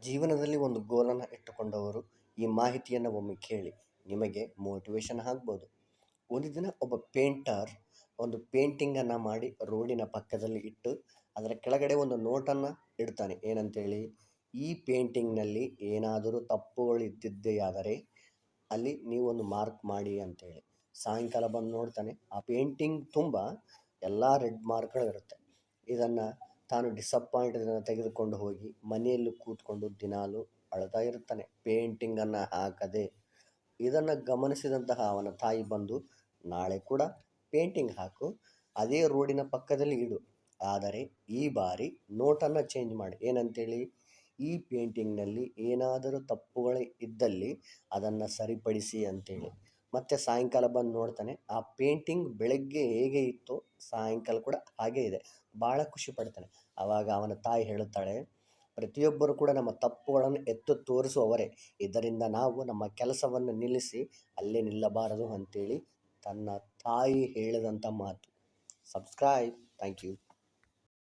ಜೀವನದಲ್ಲಿ ಒಂದು ಗೋಲನ್ನು ಇಟ್ಟುಕೊಂಡವರು ಈ ಮಾಹಿತಿಯನ್ನು ಒಮ್ಮೆ ಕೇಳಿ, ನಿಮಗೆ ಮೋಟಿವೇಶನ್ ಆಗ್ಬೋದು. ಒಂದು ದಿನ ಒಬ್ಬ ಪೇಂಟರ್ ಒಂದು ಪೇಂಟಿಂಗನ್ನು ಮಾಡಿ ರೋಡಿನ ಪಕ್ಕದಲ್ಲಿ ಇಟ್ಟು ಅದರ ಕೆಳಗಡೆ ಒಂದು ನೋಟನ್ನು ಇಡ್ತಾನೆ. ಏನಂತೇಳಿ, ಈ ಪೇಂಟಿಂಗ್ನಲ್ಲಿ ಏನಾದರೂ ತಪ್ಪುಗಳು ಇದ್ದಿದೆಯಾದರೆ ಅಲ್ಲಿ ನೀವೊಂದು ಮಾರ್ಕ್ ಮಾಡಿ ಅಂತೇಳಿ. ಸಾಯಂಕಾಲ ಬಂದು ನೋಡ್ತಾನೆ, ಆ ಪೇಂಟಿಂಗ್ ತುಂಬ ಎಲ್ಲ ರೆಡ್ ಮಾರ್ಕ್ಗಳಿರುತ್ತೆ. ಇದನ್ನು ತಾನು ಡಿಸಪ್ಪಾಯಿಂಟನ್ನು ತೆಗೆದುಕೊಂಡು ಹೋಗಿ ಮನೆಯಲ್ಲಿ ಕೂತ್ಕೊಂಡು ದಿನಾಲು ಅಳ್ತಾ ಇರುತ್ತಾನೆ, ಪೇಂಟಿಂಗನ್ನು ಹಾಕದೆ. ಇದನ್ನು ಗಮನಿಸಿದಂತಹ ಅವನ ತಾಯಿ ಬಂದು, ನಾಳೆ ಕೂಡ ಪೇಂಟಿಂಗ್ ಹಾಕು, ಅದೇ ರೋಡಿನ ಪಕ್ಕದಲ್ಲಿ ಇಡು, ಆದರೆ ಈ ಬಾರಿ ನೋಟನ್ನು ಚೇಂಜ್ ಮಾಡಿ. ಏನಂತೇಳಿ, ಈ ಪೇಂಟಿಂಗ್ನಲ್ಲಿ ಏನಾದರೂ ತಪ್ಪುಗಳು ಇದ್ದಲ್ಲಿ ಅದನ್ನು ಸರಿಪಡಿಸಿ ಅಂತೇಳಿ. ಮತ್ತು ಸಾಯಂಕಾಲ ಬಂದು ನೋಡ್ತಾನೆ, ಆ ಪೇಂಟಿಂಗ್ ಬೆಳಗ್ಗೆ ಹೇಗೆ ಇತ್ತು ಸಾಯಂಕಾಲ ಕೂಡ ಹಾಗೇ ಇದೆ. ಭಾಳ ಖುಷಿ ಪಡ್ತಾನೆ. ಆವಾಗ ಅವನ ತಾಯಿ ಹೇಳುತ್ತಾಳೆ, ಪ್ರತಿಯೊಬ್ಬರು ಕೂಡ ನಮ್ಮ ತಪ್ಪುಗಳನ್ನು ಎತ್ತು ತೋರಿಸುವವರೇ, ಇದರಿಂದ ನಾವು ನಮ್ಮ ಕೆಲಸವನ್ನು ನಿಲ್ಲಿಸಿ ಅಲ್ಲೇ ನಿಲ್ಲಬಾರದು ಅಂತೇಳಿ ತನ್ನ ತಾಯಿ ಹೇಳಿದಂಥ ಮಾತು. ಸಬ್ಸ್ಕ್ರೈಬ್. Thank you.